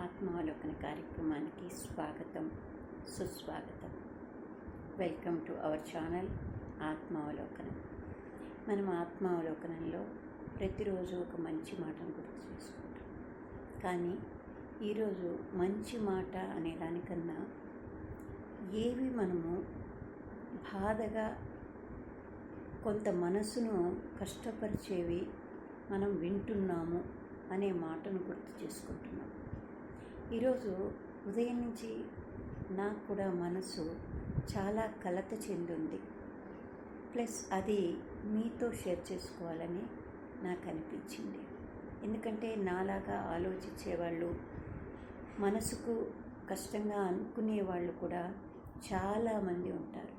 ఆత్మావలోకన కార్యక్రమానికి స్వాగతం, సుస్వాగతం. వెల్కమ్ టు అవర్ ఛానల్ ఆత్మావలోకనం. మనం ఆత్మావలోకనంలో ప్రతిరోజు ఒక మంచి మాటను గుర్తు చేసుకుంటాం. కానీ ఈరోజు మంచి మాట అనే దానికన్నా ఏవి మనము బాధగా కొంత మనసును కష్టపరిచేవి మనం వింటున్నాము అనే మాటను గుర్తు చేసుకుంటున్నాం. ఈరోజు ఉదయం నుంచి నాకు కూడా మనసు చాలా కలత చెందింది. ప్లస్ అది మీతో షేర్ చేసుకోవాలని నాకు అనిపించింది. ఎందుకంటే నాలాగా ఆలోచించేవాళ్ళు, మనసుకు కష్టంగా అనుకునేవాళ్ళు కూడా చాలామంది ఉంటారు.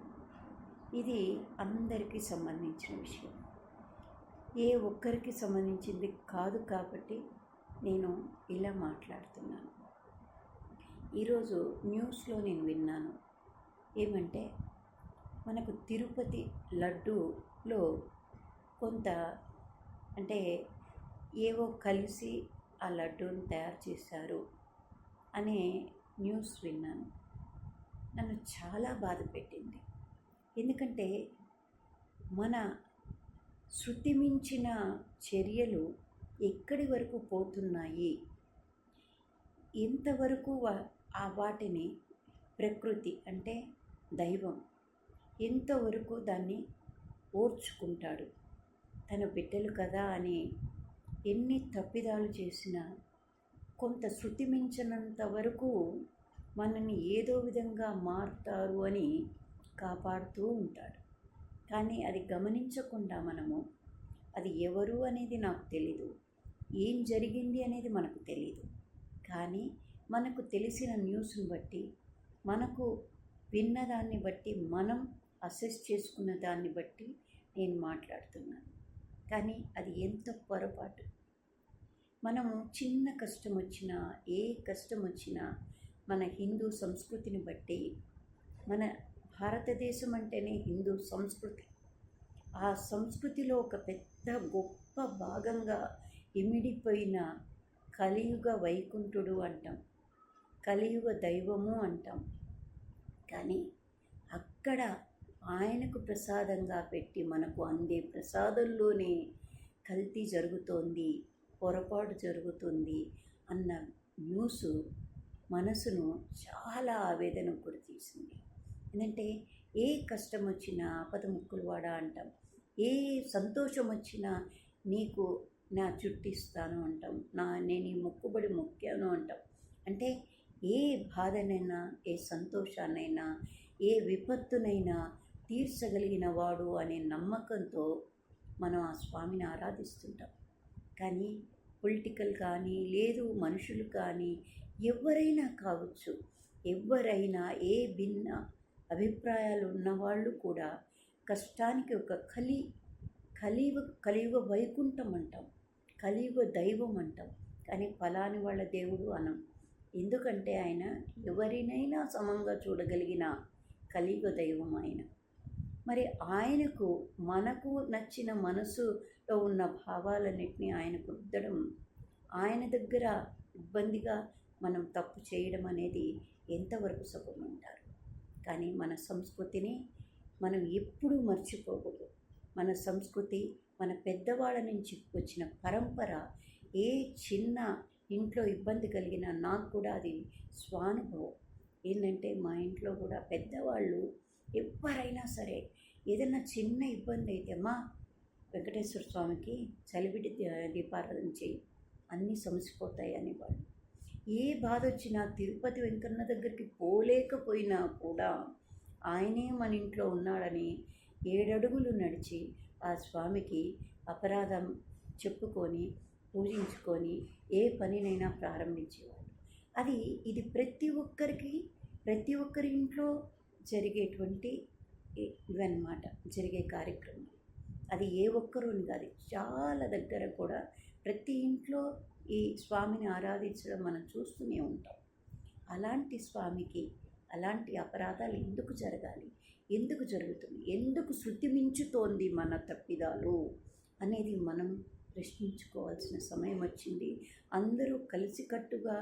ఇది అందరికీ సంబంధించిన విషయం, ఏ ఒక్కరికి సంబంధించింది కాదు. కాబట్టి నేను ఇలా మాట్లాడుతున్నాను. ఈరోజు న్యూస్లో నేను విన్నాను, ఏమంటే మనకు తిరుపతి లడ్డూలో కొంత అంటే ఏవో కలిసి ఆ లడ్డూని తయారు చేశారు అనే న్యూస్ విన్నాను. నన్ను చాలా బాధ పెట్టింది. ఎందుకంటే మన శృతి మించిన చర్యలు ఎక్కడి వరకు పోతున్నాయి, ఎంతవరకు వాటిని ప్రకృతి అంటే దైవం ఎంతవరకు దాన్ని ఓర్చుకుంటాడు. తన బిడ్డలు కదా అని ఎన్ని తప్పిదాలు చేసినా కొంత శృతి మించినంత వరకు మనల్ని ఏదో విధంగా మారుతారు అని కాపాడుతూ ఉంటాడు. కానీ అది గమనించకుండా మనము అది ఎవరు అనేది నాకు తెలీదు, ఏం జరిగింది అనేది మనకు తెలీదు. కానీ మనకు తెలిసిన న్యూస్ని బట్టి, మనకు విన్నదాన్ని బట్టి, మనం అసెస్ చేసుకున్న దాన్ని బట్టి నేను మాట్లాడుతున్నాను. కానీ అది ఎంత పొరపాటు. మనము చిన్న కష్టం వచ్చినా, ఏ కష్టం వచ్చినా మన హిందూ సంస్కృతిని బట్టి, మన భారతదేశం అంటేనే హిందూ సంస్కృతి, ఆ సంస్కృతిలో ఒక పెద్ద గొప్ప భాగంగా ఇమిడిపోయిన కలియుగ వైకుంఠుడు అంటాం, కలియుగ దైవము అంటాం. కానీ అక్కడ ఆయనకు ప్రసాదంగా పెట్టి మనకు అందే ప్రసాదంలోనే కల్తీ జరుగుతోంది, పొరపాటు జరుగుతుంది అన్న న్యూస్ మనసును చాలా ఆవేదనకు గురితీసింది. ఎందుకంటే ఏ కష్టం వచ్చినా ఆపద ముక్కులు వాడా అంటాం, ఏ సంతోషం వచ్చినా నీకు నా చుట్టిస్తాను అంటాం, నేను ఈ మొక్కుబడి మొక్కాను అంటాం. అంటే ఏ బాధనైనా, ఏ సంతోషాన్నైనా, ఏ విపత్తునైనా తీర్చగలిగిన వాడు అనే నమ్మకంతో మనం ఆ స్వామిని ఆరాధిస్తుంటాం. కానీ పొలిటికల్ కానీ, లేదు మనుషులు కానీ, ఎవరైనా కావచ్చు, ఎవరైనా ఏ భిన్న అభిప్రాయాలు ఉన్నవాళ్ళు కూడా కష్టానికి ఒక కలియుగ వైకుంఠం అంటాం, కలియుగ దైవం అంటాం. కానీ ఫలాని వాళ్ళ దేవుడు అనం. ఎందుకంటే ఆయన ఎవరినైనా సమంగా చూడగలిగిన కలియుగ దైవం ఆయన. మరి ఆయనకు మనకు నచ్చిన మనసులో ఉన్న భావాలన్నింటినీ ఆయనకు రుద్దడం, ఆయన దగ్గర ఇబ్బందిగా మనం తప్పు చేయడం అనేది ఎంతవరకు సుఖం అంటారు. కానీ మన సంస్కృతిని మనం ఎప్పుడూ మర్చిపోకూడదు. మన సంస్కృతి, మన పెద్దవాళ్ళ నుంచి వచ్చిన పరంపర. ఏ చిన్న ఇంట్లో ఇబ్బంది కలిగినా నాకు కూడా అది స్వానుభవం. ఏంటంటే మా ఇంట్లో కూడా పెద్దవాళ్ళు ఎవరైనా సరే ఏదైనా చిన్న ఇబ్బంది అయితే, అమ్మా వెంకటేశ్వర స్వామికి చలివిడి దీపారాధన చేయి, అన్నీ సమసిపోతాయి అనేవాళ్ళు. ఏ బాధ వచ్చినా తిరుపతి వెంకన్న దగ్గరికి పోలేకపోయినా కూడా ఆయనే మన ఇంట్లో ఉన్నాడని 7 అడుగులు నడిచి ఆ స్వామికి అపరాధం చెప్పుకొని పూజించుకొని ఏ పనినైనా ప్రారంభించేవాడు. ఇది ప్రతి ఒక్కరి ఇంట్లో జరిగేటువంటి ఇవన్నమాట, జరిగే కార్యక్రమం. అది ఏ ఒక్కరుని కాదు, చాలా దగ్గర కూడా ప్రతి ఇంట్లో ఈ స్వామిని ఆరాధించడం మనం చూస్తూనే ఉంటాం. అలాంటి స్వామికి అలాంటి అపరాధాలు ఎందుకు జరగాలి, ఎందుకు జరుగుతుంది, ఎందుకు శృతి మించుతోంది మన తప్పిదాలు అనేది మనం ప్రశ్నించుకోవాల్సిన సమయం వచ్చింది. అందరూ కలిసికట్టుగా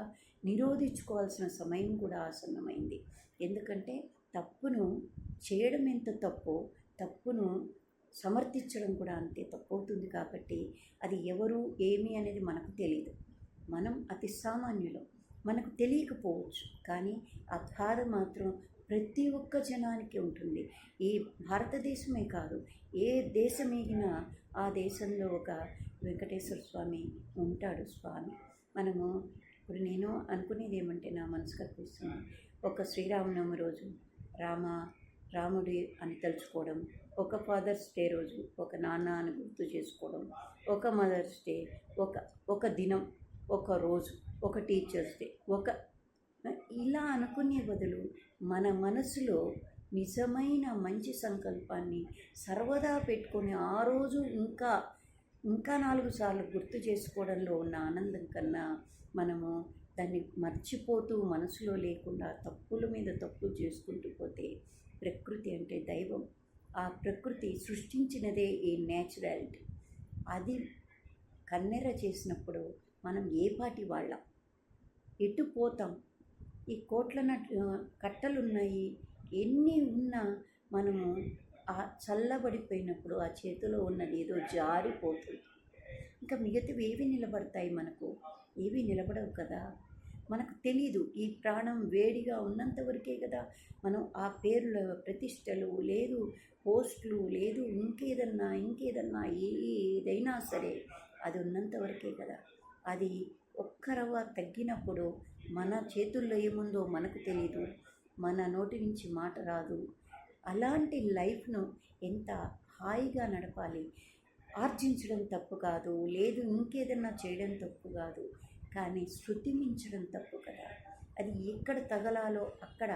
నిరోధించుకోవాల్సిన సమయం కూడా ఆసన్నమైంది. ఎందుకంటే తప్పును చేయడం ఎంత తప్పో, తప్పును సమర్థించడం కూడా అంతే తప్పవుతుంది. కాబట్టి అది ఎవరు ఏమి అనేది మనకు తెలియదు. మనం అతి సామాన్యులం, మనకు తెలియకపోవచ్చు. కానీ ఆ బాధ మాత్రం ప్రతి ఒక్క జనానికి ఉంటుంది. ఈ భారతదేశమే కాదు, ఏ దేశమేగినా ఆ దేశంలో ఒక వెంకటేశ్వర స్వామి ఉంటాడు. స్వామి మనము ఇప్పుడు నేను అనుకునేది ఏమంటే, నా మనసుకు అనిపిస్తుంది, ఒక శ్రీరామనవమి రోజు రాముడి అని తలుచుకోవడం, ఒక ఫాదర్స్ డే రోజు ఒక నాన్న అని గుర్తు చేసుకోవడం, ఒక మదర్స్ డే, ఒక దినం, ఒక రోజు, ఒక టీచర్స్ డే, ఇలా అనుకునే బదులు మన మనసులో నిజమైన మంచి సంకల్పాన్ని సర్వదా పెట్టుకొని ఆ రోజు ఇంకా 4 సార్లు గుర్తు చేసుకోవడంలో ఉన్న ఆనందం కన్నా మనము దాన్ని మర్చిపోతూ మనసులో లేకుండా తప్పుల మీద తప్పులు చేసుకుంటూ పోతే, ప్రకృతి అంటే దైవం, ఆ ప్రకృతి సృష్టించినదే ఈ న్యాచురాలిటీ. అది కన్నెర చేసినప్పుడు మనం ఏ పాటి వాళ్ళం, ఎటు పోతాం? ఈ కట్టలున్నాయి, ఎన్ని ఉన్నా మనము ఆ చల్లబడిపోయినప్పుడు ఆ చేతిలో ఉన్నది ఏదో జారిపోతుంది. ఇంకా మిగతావి ఏవి నిలబడతాయి? మనకు ఏవి నిలబడవు కదా. మనకు తెలీదు, ఈ ప్రాణం వేడిగా ఉన్నంత వరకే కదా మనం ఆ పేర్ల ప్రతిష్టలు లేదు, పోస్టులు లేదు, ఇంకేదన్నా ఏదైనా సరే అది ఉన్నంత వరకే కదా. అది ఒక్కరవ తగ్గినప్పుడు మన చేతుల్లో ఏముందో మనకు తెలీదు, మన నోటి నుంచి మాట రాదు. అలాంటి లైఫ్ను ఎంత హాయిగా నడపాలి. ఆర్జించడం తప్పు కాదు, లేదు ఇంకేదన్నా చేయడం తప్పు కాదు, కానీ శృతి మించడం తప్పు కదా. అది ఎక్కడ తగలాలో అక్కడ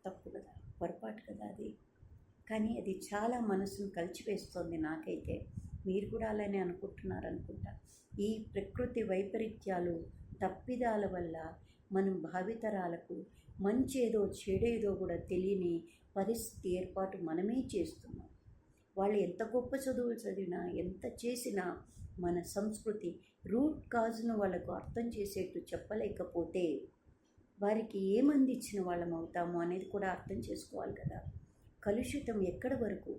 తప్పు కదా, పొరపాటు కదా అది. కానీ అది చాలా మనసును కలిచివేస్తోంది నాకైతే. మీరు కూడా అలానే అనుకుంటున్నారనుకుంటా. ఈ ప్రకృతి వైపరీత్యాలు, తప్పిదాల వల్ల మనం భావితరాలకు మంచేదో చెడేదో కూడా తెలియని పరిస్థితి ఏర్పాటు మనమే చేస్తున్నాం. వాళ్ళు ఎంత గొప్ప చదువులు చదివినా, ఎంత చేసినా మన సంస్కృతి రూట్ కాజ్ను వాళ్ళకు అర్థం చేసేట్టు చెప్పలేకపోతే వారికి ఏమందించిన వాళ్ళం అవుతాము అనేది కూడా అర్థం చేసుకోవాలి కదా. కలుషితం ఎక్కడి వరకు?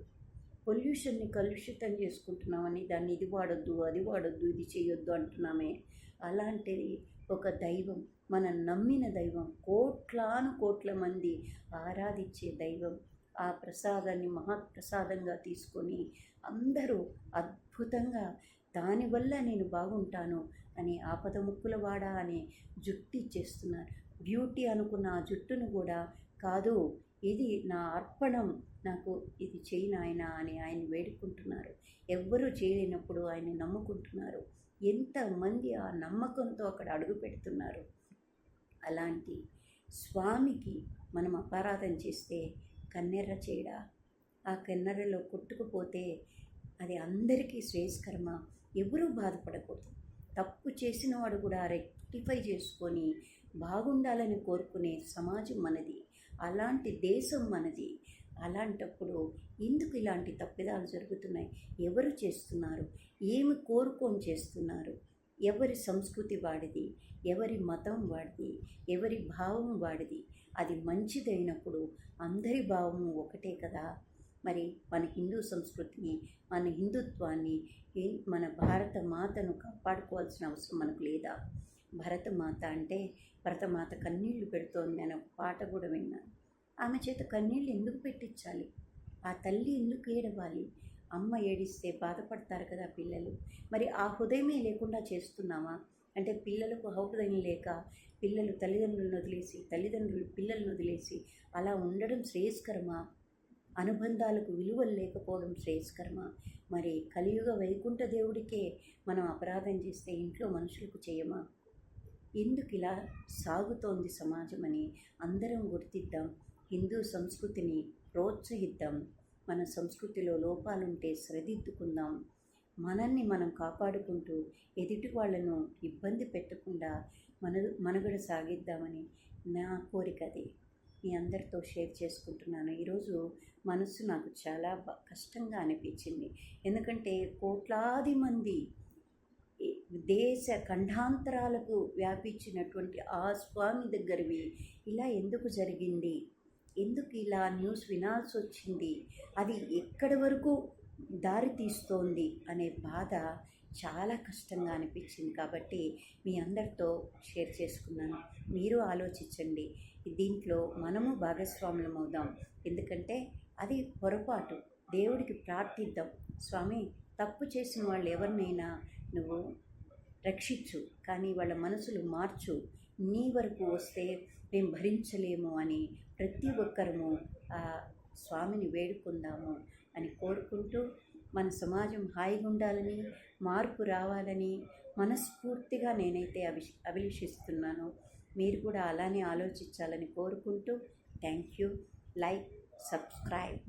పొల్యూషన్ని కలుషితం చేసుకుంటున్నామని దాన్ని ఇది వాడొద్దు, అది వాడొద్దు, ఇది చేయొద్దు అంటున్నామే. అలాంటిది ఒక దైవం, మనం నమ్మిన దైవం, కోట్ల మంది ఆరాధించే దైవం, ఆ ప్రసాదాన్ని మహాప్రసాదంగా తీసుకొని అందరూ అద్భుతంగా దానివల్ల నేను బాగుంటాను అని ఆపదముక్కులవాడ అనే జుట్టు ఇచ్చేస్తున్నారు. బ్యూటీ అనుకున్న ఆ జుట్టును కూడా కాదు, ఇది నా అర్పణం, నాకు ఇది చేయి నాయనా అని ఆయన వేడుకుంటున్నారు. ఎవ్వరూ చేయలేనప్పుడు ఆయన నమ్ముకుంటున్నారు. ఎంతమంది ఆ నమ్మకంతో అక్కడ అడుగు పెడుతున్నారు. అలాంటి స్వామికి మనం అపరాధం చేస్తే కన్నెర్ర చేయడా? ఆ కన్నెర్రలో కొట్టుకుపోతే అది అందరికీ శ్రేయస్కరమా? ఎవరూ బాధపడకూడదు. తప్పు చేసిన వాడు కూడా రెక్టిఫై చేసుకొని బాగుండాలని కోరుకునే సమాజం మనది, అలాంటి దేశం మనది. అలాంటప్పుడు ఎందుకు ఇలాంటి తప్పిదాలు జరుగుతున్నాయి? ఎవరు చేస్తున్నారు? ఏమి కోరుకొని చేస్తున్నారు? ఎవరి సంస్కృతి వాడిది, ఎవరి మతం వాడిది, ఎవరి భావం వాడిది. అది మంచిదైనప్పుడు అందరి భావము ఒకటే కదా. మరి మన హిందూ సంస్కృతిని, మన హిందుత్వాన్ని, మన భారత మాతను కాపాడుకోవాల్సిన అవసరం మనకు లేదా? భరతమాత అంటే, భరతమాత కన్నీళ్లు పెడుతోంది అని ఒక పాట కూడా విన్నాను. ఆమె చేత కన్నీళ్ళు ఎందుకు పెట్టించాలి? ఆ తల్లి ఎందుకు ఏడవాలి? అమ్మ ఏడిస్తే బాధపడతారు కదా పిల్లలు. మరి ఆ హృదయమే లేకుండా చేస్తున్నామా? అంటే పిల్లలకు హృదయం లేక పిల్లలు తల్లిదండ్రులను వదిలేసి, తల్లిదండ్రులు పిల్లలను వదిలేసి అలా ఉండడం శ్రేయస్కరమా? అనుబంధాలకు విలువలు లేకపోవడం శ్రేయస్కరమా? మరి కలియుగ వైకుంఠ దేవుడికే మనం అపరాధం చేస్తే ఇంట్లో మనుషులకు చేయమా? ఎందుకు ఇలా సాగుతోంది సమాజం అని అందరం గుర్తిద్దాం. హిందూ సంస్కృతిని ప్రోత్సహిద్దాం. మన సంస్కృతిలో లోపాలుంటే సరిదిద్దుకుందాం. మనల్ని మనం కాపాడుకుంటూ ఎదుటి వాళ్ళను ఇబ్బంది పెట్టకుండా మనుగడ సాగిద్దామని నా కోరిక. అది మీ అందరితో షేర్ చేసుకుంటున్నాను. ఈరోజు మనసు నాకు చాలా కష్టంగా అనిపించింది. ఎందుకంటే కోట్లాది మంది దేశ ఖండాంతరాలకు వ్యాపించినటువంటి ఆ స్వామి దగ్గరవి ఇలా ఎందుకు జరిగింది, ఎందుకు ఇలా న్యూస్ వినాల్సి వచ్చింది, అది ఎక్కడి వరకు దారి తీస్తోంది అనే బాధ చాలా కష్టంగా అనిపించింది. కాబట్టి మీ అందరితో షేర్ చేసుకున్నాను. మీరు ఆలోచించండి, దీంట్లో మనము భాగస్వాములం అవుదాం. ఎందుకంటే అది పొరపాటు. దేవుడికి ప్రార్థిద్దాం, స్వామి తప్పు చేసిన వాళ్ళు ఎవరినైనా నువ్వు రక్షించు, కానీ వాళ్ళ మనసులు మార్చు, నీ వరకు వస్తే మేము భరించలేము అని ప్రతి ఒక్కరము ఆ స్వామిని వేడుకుందాము అని కోరుకుంటూ, మన సమాజం హాయిగా ఉండాలని, మార్పు రావాలని మనస్ఫూర్తిగా నేనైతే అభిలషిస్తున్నాను. మీరు కూడా అలానే ఆలోచించాలని కోరుకుంటూ, థ్యాంక్ యూ. Like, subscribe.